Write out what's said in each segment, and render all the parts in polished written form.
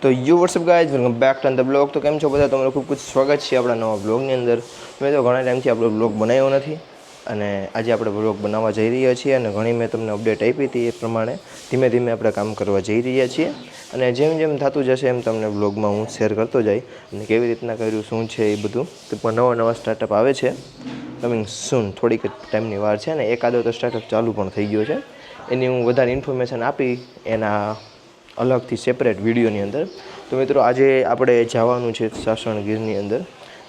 તો you WhatsApp guys, welcome back to the blog. તો કેમ છો બધા? તમારું ખૂબ ખૂબ સ્વાગત છે આપણા નવા બ્લોગની અંદર. મેં તો ઘણા ટાઈમથી આપણો બ્લોગ બનાવ્યો નથી અને આજે આપણે બ્લોગ બનાવવા જઈ રહ્યા છીએ અને ઘણી મેં તમને અપડેટ આપી હતી એ પ્રમાણે ધીમે ધીમે આપણે કામ કરવા જઈ રહ્યા છીએ અને જેમ જેમ થતું જશે એમ તમને બ્લોગમાં હું શેર કરતો જાય અને કેવી રીતના કર્યું શું છે એ બધું. તો પણ નવા સ્ટાર્ટઅપ આવે છે કમિંગ સૂન, થોડીક ટાઈમની વાર છે ને એકાદો તો સ્ટાર્ટઅપ ચાલુ પણ થઈ ગયો છે. એની હું વધારે ઇન્ફોર્મેશન આપી એના અલગથી સેપરેટ વિડીયોની અંદર. તો મિત્રો આજે આપણે જવાનું છે સાસણગીરની અંદર,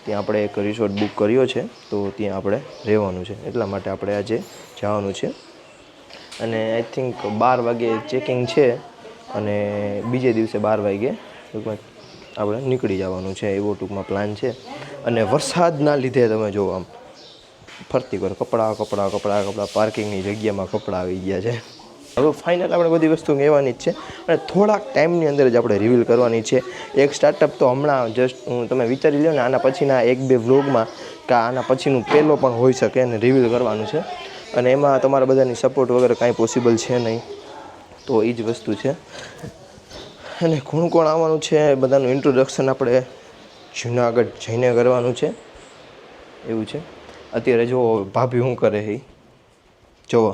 ત્યાં આપણે એક રિસોર્ટ બુક કર્યો છે તો ત્યાં આપણે રહેવાનું છે, એટલા માટે આપણે આજે જવાનું છે અને આઈ થિંક 12 વાગે ચેકિંગ છે અને બીજે દિવસે 12 વાગે ટૂંકમાં આપણે નીકળી જવાનું છે એવો ટૂંકમાં પ્લાન છે. અને વરસાદના લીધે તમે જો આમ ફરતી કરો કપડાં પાર્કિંગની જગ્યામાં કપડાં આવી ગયા છે. હવે ફાઇનલ આપણે બધી વસ્તુ કહેવાની જ છે અને થોડાક ટાઈમની અંદર જ આપણે રિવીલ કરવાની છે. એક સ્ટાર્ટઅપ તો હમણાં જસ્ટ તમે વિચારી લો ને આના પછીના 1-2 વ્લોગમાં કે આના પછીનું પહેલો પણ હોઈ શકે અને રિવીલ કરવાનું છે અને એમાં તમારા બધાની સપોર્ટ વગર કાંઈ પોસિબલ છે નહીં. તો એ જ વસ્તુ છે અને કોણ કોણ આવવાનું છે બધાનું ઇન્ટ્રોડક્શન આપણે જુનાગઢ જઈને કરવાનું છે એવું છે. અત્યારે જો ભાભી શું કરે એ જોવો,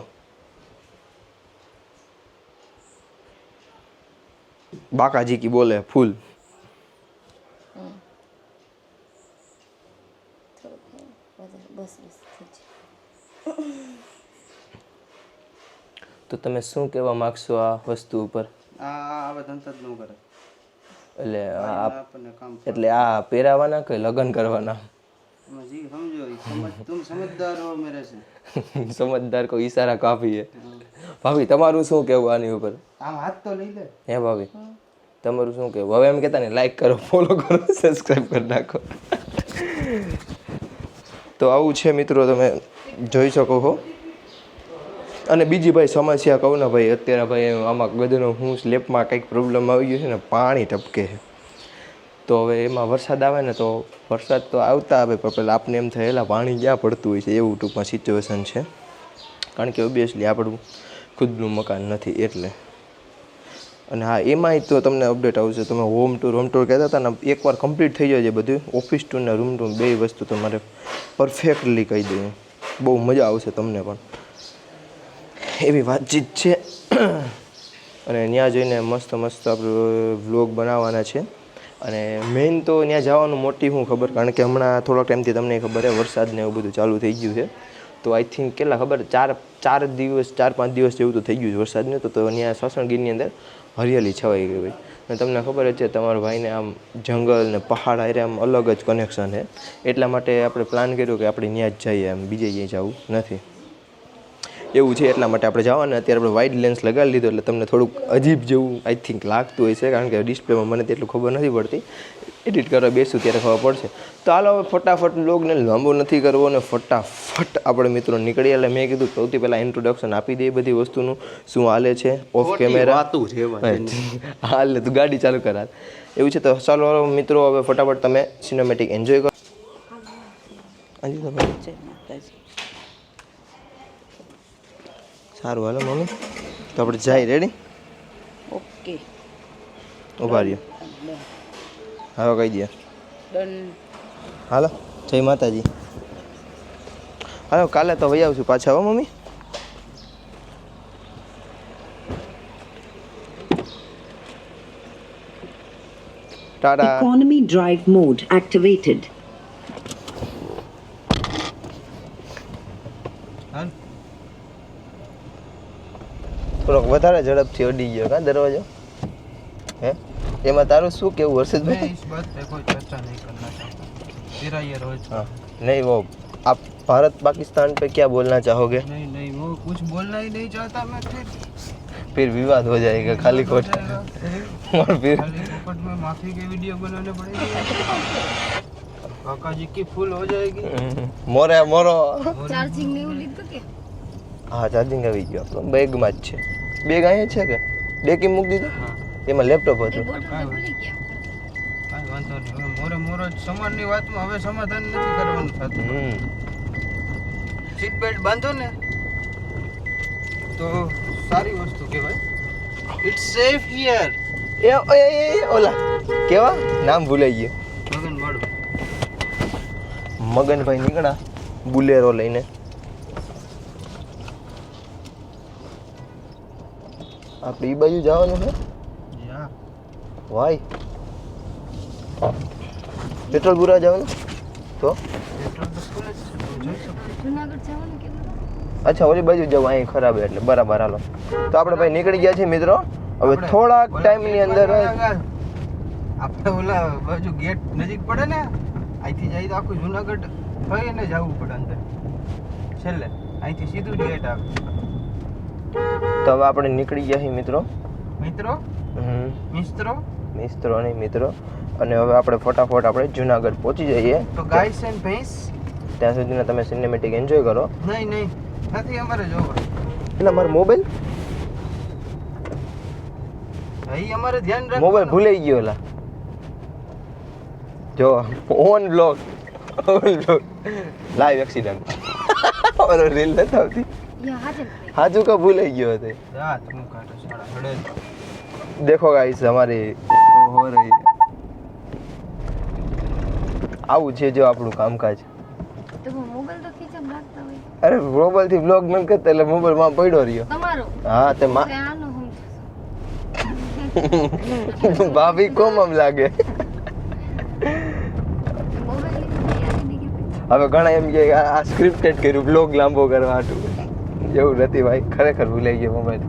બાકાજી કી બોલે ફૂલ. તો તમે શું કહેવા માગશો આ વસ્તુ ઉપર? એટલે આ પહેરાવાના કે લગ્ન કરવાના? સમજદાર કો ઈશારા કાફી હે. ભાભી તમારું શું કહેવું આની ઉપર? હે ભાભી તમારું શું કહેવું? હવે એમ કહેતા ને લાઈક કરો, ફોલો કરો, સબસ્ક્રાઈબ કરી નાખો. તો આવું છે મિત્રો, તમે જોઈ શકો છો. અને બીજી ભાઈ સમસ્યા કહું ને ભાઈ, અત્યારે ભાઈ આમાં બધાનો હું સ્લેપમાં કંઈક પ્રોબ્લેમ આવી ગયો છે ને, પાણી ટપકે છે. તો હવે એમાં વરસાદ આવે ને તો વરસાદ તો આવતા આવે પણ પહેલાં આપને એમ થયેલા પાણી ક્યાં પડતું હોય છે એવું ટૂંકમાં સિચ્યુએશન છે. કારણ કે ઓબ્વિયસલી આપણું ખુદનું મકાન નથી એટલે. અને હા એમાંય તો તમને અપડેટ આવશે. તમે હોમ ટૂર કહેતા હતા ને, એકવાર કમ્પ્લીટ થઈ જાય છે બધું, ઓફિસ ટૂર ને રૂમ ટૂર બે વસ્તુ તમારે પરફેક્ટલી કહી દઉં. બહુ મજા આવશે તમને પણ એવી વાતચીત છે. અને ત્યાં જઈને મસ્ત આપણે વ્લોગ બનાવવાના છે અને મેઇન તો ત્યાં જવાનું મોટી શું ખબર, કારણ કે હમણાં થોડોક ટાઈમથી તમને ખબર છે વરસાદ ને એવું બધું ચાલુ થઈ ગયું છે. તો આઈ થિંક કેટલા ખબર 4-5 દિવસ જેવું તો થઈ ગયું છે વરસાદને. તો ત્યાં સાસણગીરની અંદર હરિયાળી છવાઈ ગઈ હોય અને તમને ખબર જ છે તમારા ભાઈને આમ જંગલ ને પહાડ હારે આમ અલગ જ કનેક્શન છે. એટલા માટે આપણે પ્લાન કર્યો કે આપણે ત્યાં જ જઈએ, એમ બીજે ક્યાંય જવું નથી એવું છે. એટલા માટે આપણે જવાના. અત્યારે આપણે વાઇડ લેન્સ લગાવી લીધો એટલે તમને થોડુંક અજીબ જેવું આઈ થિંક લાગતું હોય છે, કારણ કે ડિસ્પ્લેમાં મને તેટલું ખબર નથી પડતી. એડિટ કરવા બેસું ત્યારે ખબર પડશે. તો હાલો હવે ફટાફટ બ્લોગને લાંબો નથી કરવો અને ફટાફટ આપણે મિત્રો નીકળીએ. એટલે મેં કીધું સૌથી પહેલાં ઇન્ટ્રોડક્શન આપી દઈએ બધી વસ્તુનું, શું હાલે છે ઓફ કેમેરા. હાલ તું ગાડી ચાલુ કરા એવું છે. તો ચાલો મિત્રો હવે ફટાફટ તમે સિનેમેટિક એન્જોય કરો. સારું હાલો મમ્મી, તો આપણે જાય. રેડી? ઓકે, ઉભા રહ્યો. હા કહી દે. ડન. હાલો જય માતાજી. હાલો કાલે તો વહી આવશું પાછા હો mummy. Tata. Economy drive mode activated. થોડોક વધારે ઝડપથી અડી ગયો કા દરવાજો? હે એમાં તારું શું કેવું હર્ષદભાઈ? इस बात पे कोई चर्चा नहीं करना चाहता. तेरा ये रोज हाँ नहीं, वो आप भारत पाकिस्तान पे क्या बोलना चाहोगे? नहीं वो कुछ बोलना ही नहीं चाहता मैं. फिर विवाद हो जाएगा खाली कोट और फिर खाली कोट में माफी के वीडियो बनाने पड़ेंगे. काका जी की फुल हो जाएगी. મોરે મોરો. ચાર્જિંગ ને એવું લીધું કે? હા ચાર્જિંગ આવી ગયો આપણો બેગમાં જ છે. બેગ અહીંયા છે કે ડેકી મૂકી દીધું? એમાં લેપટોપ હતું. કાંઈ વાંધો નહીં. હવે મોરે સમાનની વાતમાં હવે સમાધાન નથી કરવાનું થતું. સીટ બેલ્ટ બાંધો ને તો સારી વસ્તુ કહેવાય. It's safe here. ઓલા કેવા નામ ભૂલાઈ ગયું. મગન માળું. મગનભાઈ નીકળ્યા બુલેરો લઈને. આપણે ઈ બાજુ જવાનું છે યા વાય પેટ્રોલ પૂરા જવાનું તો પેટ્રોલ તો ફૂલ જ છે તું જોઈ શકો. જુનાગઢ જવાનું કે અચ્છા ઓલી બાજુ જવું અહીં ખરાબ એટલે બરાબર હાલો તો આપણે ભાઈ નીકળી ગયા છીએ મિત્રો હવે આપણે થોડાક ઓલા ટાઈમની અંદર આપણે ઓલા બાજુ ગેટ નજીક પડે ને અહીંથી જાય તો આખું જુનાગઢ થઈને જવું પડે અંદર છેલ્લે અહીંથી સીધું જ ગેટ આવે. તો હવે આપણે નીકળી ગયા છીએ મિત્રો મિત્રો મિત્રો નહીં મિત્રો અને હવે આપણે ફટાફટ આપણે જુનાગઢ પહોંચી જઈએ તો ગાઈસ એન્ડ ભેંસ ત્યાં સુધીના તમે સિનેમેટિક એન્જોય કરો નહીં નથી અમારે જોવા એટલે મારો મોબાઈલ અહીં અમારે ધ્યાન રાખવાનું. મોબાઈલ ભૂલાઈ ગયો એલા જો ઓન બ્લોગ લાઈવ એક્સિડન્ટ ઓલો રીલ નથી આવતી યા હાજર હાજુ કા ભૂલાઈ ગયો હતો જા તું કાઢો સાડા હડે देखो गाइस हमारी हो रही આવું છે જો આપણું કામકાજ તો મોબાઈલ તો ખીચામાં રાખતા હોય અરે મોબાઈલ થી બ્લોગ ન કરતા એટલે મોબાઈલ માં પડ્યો રહ્યો તમારો હા તે માં તે આનો હું ભાભી કોમ આમ લાગે મોબાઈલ લઈને યાદ નહીં કે હવે ઘણા એમ કે આ સ્ક્રિપ્ટેડ કર્યું બ્લોગ લાંબો કરવા હાટું એવું નથી ભાઈ ખરેખર ભૂલાઈ ગયો મોબાઈલ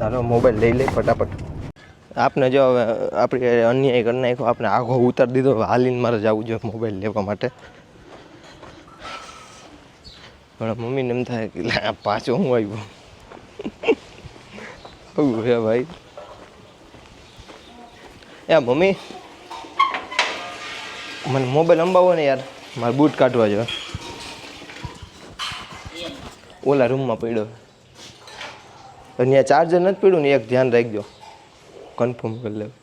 ચાલો મોબાઈલ લઈ લે ફટાફટ આપને જો હવે આપણે અન્યાય કરી નાખ્યો આપણે આઘો ઉતારી દીધો હવે હાલીને મારે જવું જોઈએ મોબાઈલ લેવા માટે પણ મમ્મીને એમ થાય કે લા, પાછો હું આવ્યો આવું હે ભાઈ એ મમ્મી મને મોબાઈલ અંબાવો ને યાર મારે બૂટ કાઢવા જો ઓલા રૂમમાં પડ્યો અને ત્યાં ચાર્જર નથી પડ્યું ને એક ધ્યાન રાખજો કન્ફર્મ કરી લેવું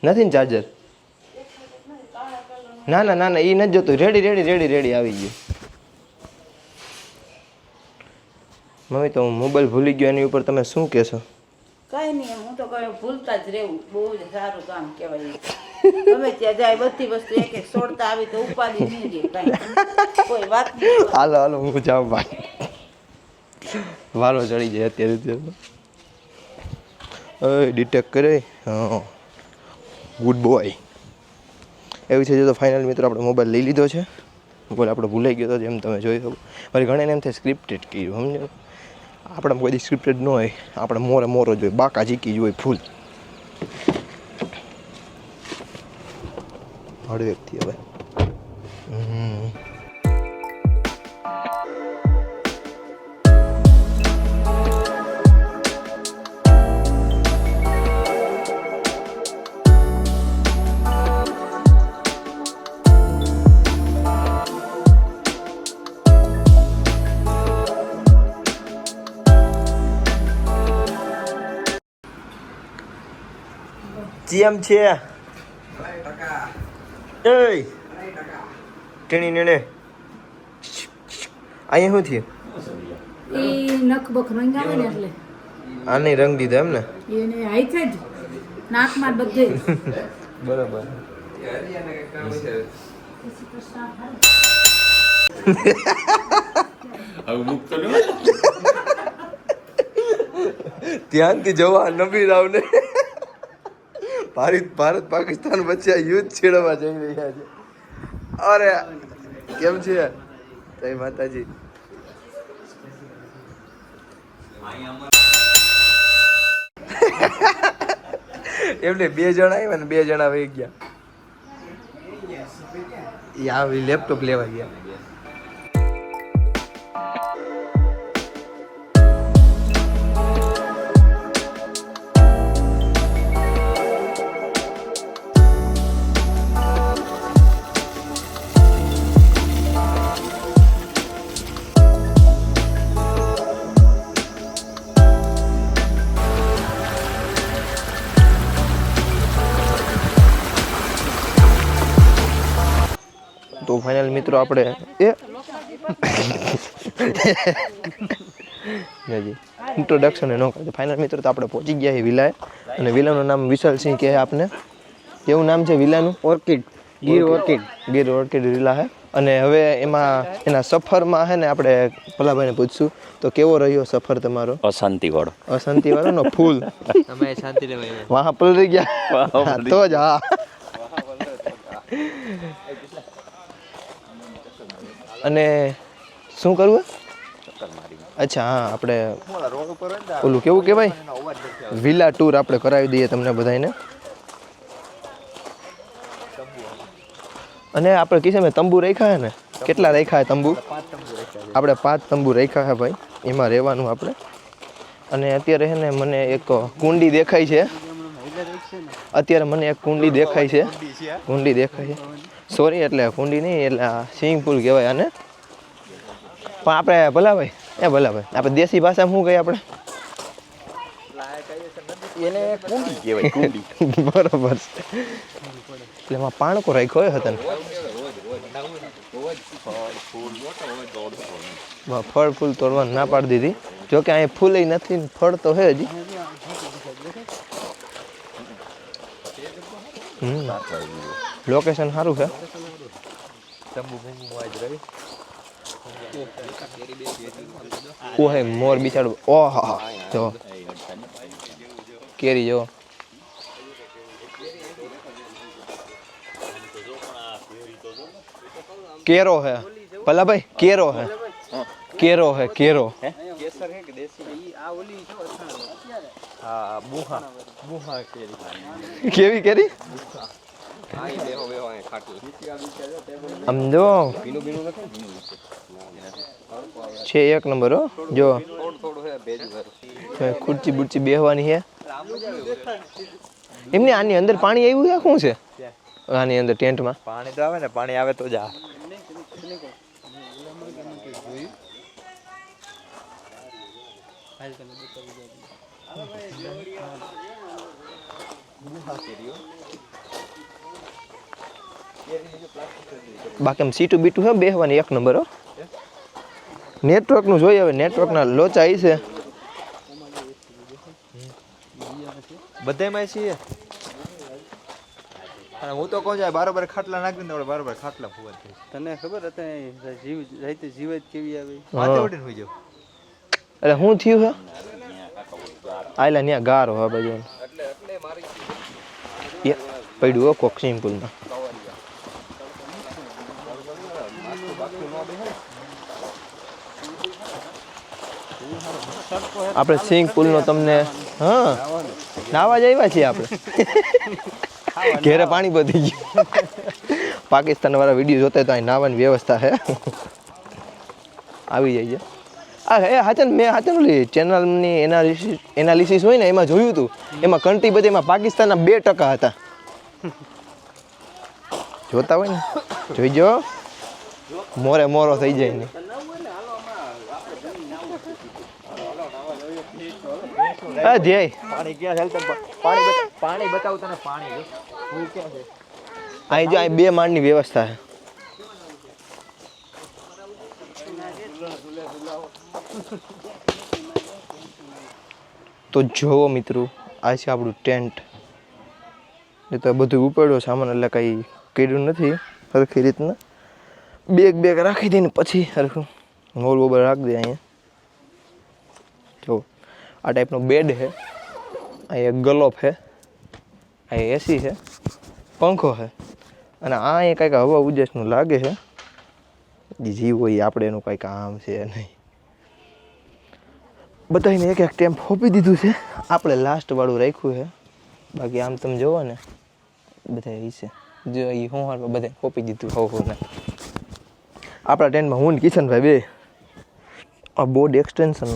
નથી ને ચાર્જર ના ના ના ના એ નથી જોતું રેડી આવી ગયું મમ્મી તો હું મોબાઈલ ભૂલી ગયો એની ઉપર તમે શું કહેશો કાંઈ નહીં હું તો કહ્યું ભૂલતા જ રહેવું બહુ જ સારું કામ કહેવાય ગમે ત્યાં જાય બધી વસ્તુ એક એક છોડતા આવી તો ઉપાધિ નહીં રહે કાંઈ કોઈ વાત નહીં હાલો હાલો હું જાઉં ભાઈ વારો ચડી જાય અત્યારે ડિટેક્ટ કરે હા ગુડ બોય એવું છે તો ફાઇનલ મિત્રો આપણે મોબાઈલ લઈ લીધો છે મોબાઈલ આપણે ભૂલાઈ ગયો હતો જેમ તમે જોઈ શકો મારી ઘણા એમ થાય સ્ક્રિપ્ટેડ કર્યું સમજો આપણે કોઈ દી સ્ક્રિપ્ટેડ ન હોય આપણે મોરો જોઈએ બાકા ઝીકી જોઈએ ફૂલ હળવેકથી હવે જેમ છે એ ટેણી નેણે અહીંયા શું થયું એ નખ બખ રંગાવે ને એટલે આને રંગ દીધો એમ ને એને હાઈથે જ નાકમાં બધે બરાબર ધ્યાનથી જોવા નબી રાવ ને ભારત પાકિસ્તાન વચ્ચે યુદ્ધ છેડવા જઈ રહ્યા છે અરે કેમ છે જય માતાજી એમને 2 જણા આવ્યા ને 2 જણા વહી ગયા લેપટોપ લેવા ગયા તો ફાઇનલ મિત્રો આપણે જી ઇન્ટ્રોડક્શન ન કરતો ફાઇનલ મિત્રો તો આપણે પહોંચી ગયા છીએ વિલાએ અને વિલાનું નામ વિશાલસિંહ કહે આપને કેવું નામ છે વિલાનું ઓર્કિડ ગીર ઓર્કિડ વિલા હે અને હવે એમાં એના સફરમાં છે ને આપણે ભલાભાઈને પૂછશું તો કેવો રહ્યો સફર તમારો અશાંતિવાળો નો ફૂલ તમે શાંતિ રે ભાઈ વાહ પલરી ગયા તો જ હા અને શું કરવું અચ્છા હા આપણે ઓલું કેવું કહેવાય વિલા ટૂર આપણે કરાવી દઈએ તમને બધાને અને આપણે કીધે મેં તંબુ રાખ્યા છે ને કેટલા રાખ્યા તંબુ આપણે 5 તંબુ રાખ્યા છે ભાઈ એમાં રહેવાનું આપણે અને અત્યારે છે ને મને એક કુંડી દેખાય છે કુંડી દેખાય છે સોરી એટલે કુંડી નહીં એટલે સ્વિમિંગ પુલ કહેવાય આને પણ આપણે ભલાભાઈ આપણે દેશી ભાષામાં શું કહીએ આપણે એને કુંડી કહેવાય કુંડી બરોબર છે એટલે એમાં પાણકો રાખ્યો હોય હતા ફળ ફૂલ તોડવાનું ના પાડી દીધી જો કે અહીંયા ફૂલ નથી ને ફળ તો હે હજી લોકેશન સારું છે ઓહે મોર બિચારું ઓહા જો કેરી જો કેરો હે ભલાભાઈ કેરો હે કેસર હે કે દેશી આ ઓલી છે હા બુહા કેરી કેવી કેરી હા એ બેહો અહીં ખાટું આમ જો ભીનું ભીનું લખે છે એક નંબર હો જો થોડું હે ભેજ ખુરચી બુરચી બેહવાની છે એમની આની અંદર પાણી આવ્યું છે શું છે આની અંદર ટેન્ટમાં પાણી તો આવે ને પાણી આવે તો જા બાકી આમ સીટું બીટું છે બેહવાની એક નંબર હો નેટવર્કનું જોઈએ હવે નેટવર્કના લોચા આવી છે બધાયમાં છીએ અને હું તો કહું છું બરાબર ખાટલા નાખી દે બરાબર ખાટલા ફુવા થઈ તને ખબર હતા જીવ રાતે જીવ જ કેવી આવે માથે ઉડીને હોઈ જાવ એટલે શું થયું છે આયલા ત્યાં ગારો હા બાજુ પડ્યું હો કોક સ્વિમિંગ પુલમાં આપણે સ્વિમિંગ પુલનો તમને હા નાવા જ આવ્યા છીએ આપણે ઘેરે પાણી પતી ગયું પાકિસ્તાન વાળા વિડીયો જોતા તો અહીં નાવાની વ્યવસ્થા છે આવી જાય છે આ હે હાચન મેં હાચન ઓલી ચેનલની એનાલિસિસ હોય ને એમાં જોયું હતું એમાં કન્ટ્રી બધી એમાં પાકિસ્તાનના 2% હતા જોતા હોય ને જોઈજો મોરે મોરો થઈ જાય ને હા જય પાણી ક્યાં છે પાણી બતાવું તને પાણી હું ક્યાં છે અહીં જો અહીં 2 માળની વ્યવસ્થા છે તો જોવો મિત્રો આ છે આપણું ટેન્ટ એ તો બધું ઉપાડ્યો સામાન એટલે કંઈ કર્યું નથી સરખી રીતના બેગ રાખી દઈને પછી સરખું હોલ બોલ રાખી દે અહીંયા જો આ ટાઈપનો બેડ છે અહીંયા ગલોપ છે અહીંયા એસી છે પંખો છે અને આ અહીંયા કંઈક હવા ઉજાસનું લાગે છે જીવ હોય આપણે એનું કંઈ કામ છે નહીં બધાને એક ટેમ્પ હોપી દીધું છે આપણે લાસ્ટ વાળું રાખ્યું છે બાકી આમ તમે જોવો ને બધા એ છે જો એ હું બધા હોપી દીધું હોવું ને આપણા ટેન્ટમાં હું ને કિશનભાઈ બે આ બોર્ડ એક્સટેન્શન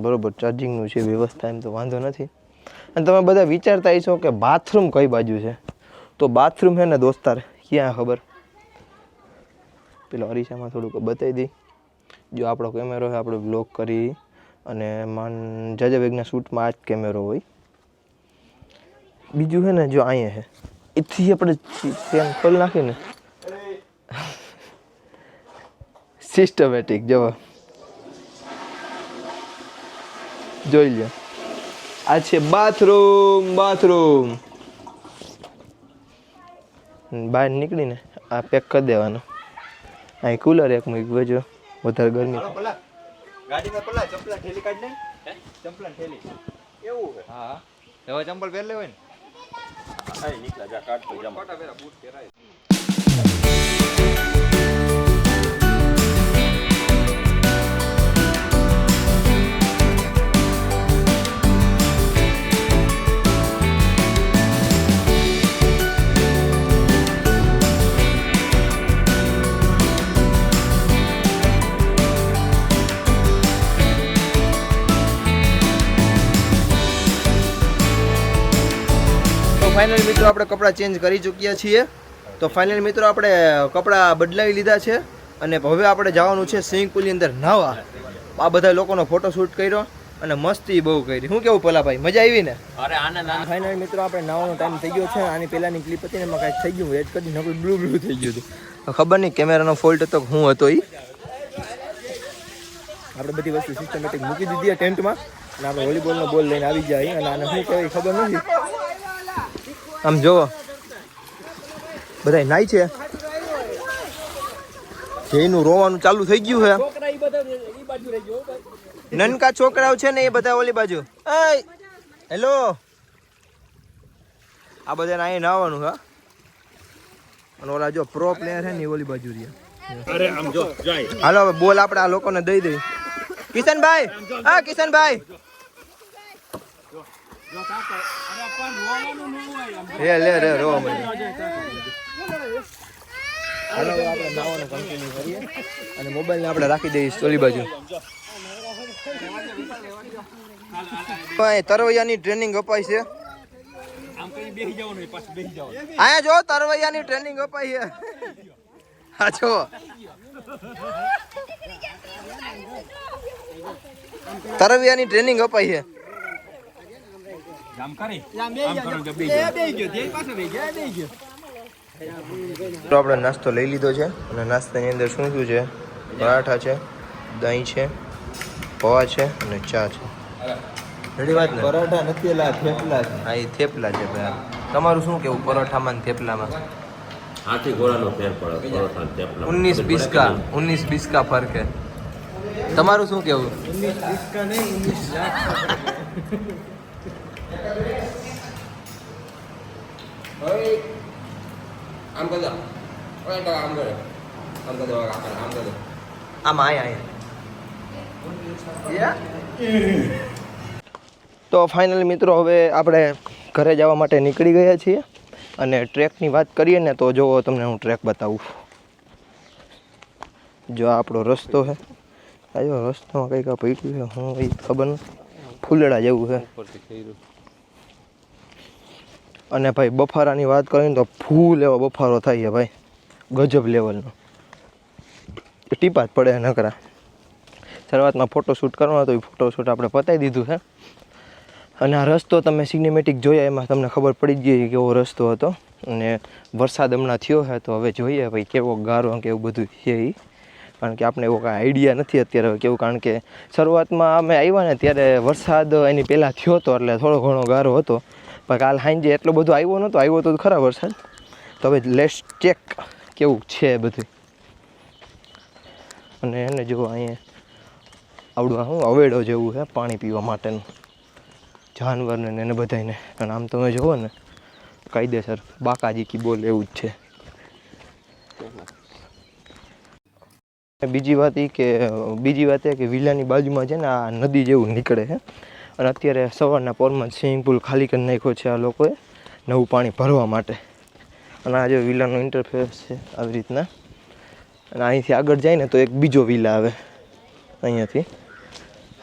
બરોબર ચાર્જિંગનું છે વ્યવસ્થા એમ તો વાંધો નથી અને તમે બધા વિચારતા હશો કે બાથરૂમ કઈ બાજુ છે તો બાથરૂમ છે ને દોસ્તાર ક્યાં ખબર પેલો અરીસામાં થોડુંક બતાવી દઈ જો આપણો કેમેરો છે આપણે બ્લોક કરી અને માન જાજા વેગના શૂટમાં આ જ કેમેરો હોય બીજું છે ને જો અહીંયા છે એથી આપણે ચેન ખોલ નાખીને સિસ્ટમેટિક જવા જોઈ લ્યો. આ છે બાથરૂમ. બહાર નીકળીને આ પેક કરી દેવાનો. અહીં કુલર એક મૂકી જો વધારે ગરમી. ગાડીમાં પેલા ચંપલા ઠેલી કાઢ ને ચંપલા ઠેલી એવું છે. હા હવે ચંપલ પહેર લેવાય ને. આ નીકળા જા કાઢતો જમ ફોટા પહેરા બૂટ પહેરાય. ફાઇનલ મિત્રો આપણે કપડાં ચેન્જ કરી ચૂક્યા છીએ. તો ફાઇનલ મિત્રો આપણે કપડાં બદલાવી લીધા છે અને હવે આપણે જવાનું છે સ્વિમિંગ પુલની અંદર નાહવા. આ બધા લોકોનો ફોટોશૂટ કર્યો અને મસ્તી બહુ કરી. શું કેવું પલાભાઈ, મજા આવી ને? અરે આનંદ. ફાઇનલ મિત્રો આપણે નાહવાનો ટાઈમ થઈ ગયો છે. આની પહેલાંની ક્લિપ હતી ને એમાં કાંઈક થઈ ગયું, એડ કરી નકરું બ્લુ થઈ ગયું હતું. ખબર નહીં કેમેરાનો ફોલ્ટ હતો હું હતો એ. આપણે બધી વસ્તુ સિસ્ટમેટિક મૂકી દીધી ટેન્ટમાં અને આપણે વોલીબોલનો બોલ લઈને આવી જાય અને આને શું કહેવાય ખબર નથી. આમ જોવો બધા નાય છે. જેનું રોવાનું ચાલુ થઈ ગયું છે. નનકા છોકરાઓ છે ને એ બધા ઓલી બાજુ. હેલો, આ બધાને અહીં નાવાનું હા. અને ઓલા જો પ્રો પ્લેયર છે ને એ ઓલી બાજુ રહ્યા. અરે આમ જો જાય. હાલો હવે બોલ આપણે આ લોકોને દઈ દઈ. કિશનભાઈ, હા કિશનભાઈ, લે રોવા મળ્યું. હાલો હવે આપણે નાવાનું કન્ટિન્યુ કરીએ અને મોબાઈલને આપણે રાખી દઈએ ઓલી બાજુ. તરવૈયાની ટ્રેનિંગ અપાય છે. અહીંયા જો તરવૈયાની ટ્રેનિંગ અપાય છે. હા જો તરવૈયાની ટ્રેનિંગ અપાય છે. તો આપણે નાસ્તો લઈ લીધો છે અને નાસ્તાની અંદર શું શું છે? પરાઠા છે, દહીં છે, પૌવા છે અને ચા છે. રેડી વાત ને? પરાઠા નથી, થેપલા છે. હા એ થેપલા છે ભાઈ. તમારું શું કેવું પરોઠામાં ને થેપલામાં? હાથી ઘોડાનો ફેર પડે પરોઠા ને થેપલા. 19 20 का फर्क है. તમારું શું કેવું? 19 इसका नहीं 19 लाख. આમ કરજો. ઓય તો આમ કરે. આમ કરજો આમ કરજો. આમ આય. તો ફાઇનલ મિત્રો હવે આપણે ઘરે જવા માટે નીકળી ગયા છીએ અને ટ્રેકની વાત કરીએ ને તો જો તમને હું ટ્રેક બતાવું. જો આ આપણો રસ્તો છે. આ જો રસ્તામાં કંઈક પડ્યું છે હું એ ખબર નથી. ફૂલડા જેવું છે. અને ભાઈ બફારાની વાત કરીએ તો ફૂલ એવો બફારો થાય છે ભાઈ, ગજબ લેવલનો. ટીપા જ પડે નકરા. શરૂઆતમાં ફોટોશૂટ કરવાનો હતો એ ફોટોશૂટ આપણે પતાવી દીધું છે. અને આ રસ્તો તમે સિનેમેટિક જોયા એમાં તમને ખબર પડી જ ગઈ કેવો રસ્તો હતો. અને વરસાદ હમણાં થયો છે તો હવે જોઈએ ભાઈ કેવો ગારો કે એવું બધું છે એ. કારણ કે આપણે એવો કાંઈ આઈડિયા નથી અત્યારે કેવું. કારણ કે શરૂઆતમાં અમે આવ્યા ને ત્યારે વરસાદ એની પહેલાં થયો હતો એટલે થોડો ઘણો ગારો હતો. પણ કાલ સાંજે એટલો બધો આવ્યો નહોતો. આવ્યો તો ખરા વરસાદ. તો હવે લેટ્સ ચેક કેવું છે બધું. અને એને જો અહીંયા આવડું શું અવેડો જેવું છે પાણી પીવા માટેનું જાનવરને એને બધાને. અને આમ તમે જુઓ ને કાયદેસર બાકાજી કી બોલ એવું જ છે. બીજી વાત એ કે વિલાની બાજુમાં છે ને આ નદી જેવું નીકળે છે. અને અત્યારે સવારના પોરમાં સ્વિમિંગ પુલ ખાલી કરી નાખ્યો છે આ લોકોએ નવું પાણી ભરવા માટે. અને આ જો વિલાનો ઇન્ટરફેસ છે આવી રીતના. અને અહીંથી આગળ જાય ને તો એક બીજો વિલા આવે અહીંયાથી.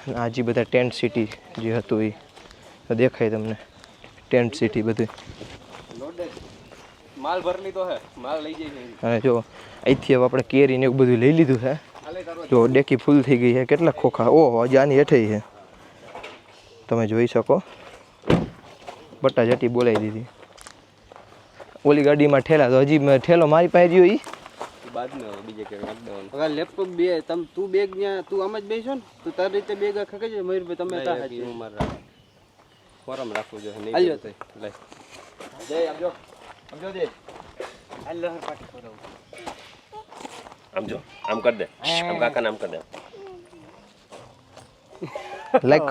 અને આ જે બધા ટેન્ટ સિટી જે હતું એ દેખાય તમને. ટેન્ટ સિટી બધું માલ ભર લીધો હે, માલ લઈ જઈ. અને જો અહીંથી હવે આપણે કેરી ને એવું બધું લઈ લીધું છે. જો ડેકી ફૂલ થઈ ગઈ છે. કેટલા ખોખા! ઓહો હજી આની હેઠે છે તમે જોઈ શકો. બટાજટી બોલાવી દીધી. ઓલી ગાડીમાં ઠેલા તો હજી ઠેલો મારી પાસે રહ્યો એ બાદમાં બીજે ક્યાંક નાખી દેવાનું. હવે લેપટોપ બે તું બેગ ત્યાં તું આમ જ બેસો ને તું તારી રીતે બેગ ખકે છે મયુરભાઈ તમે તા નહીં, હું મારા ફોરમ રાખવું જોઈએ નહીં હાલ્યો. તો લઈ જય આમજો જય હાલો પાટી કરાવું આમ જો આમ કર દે આમ કાકાને આમ કર દે લાઈક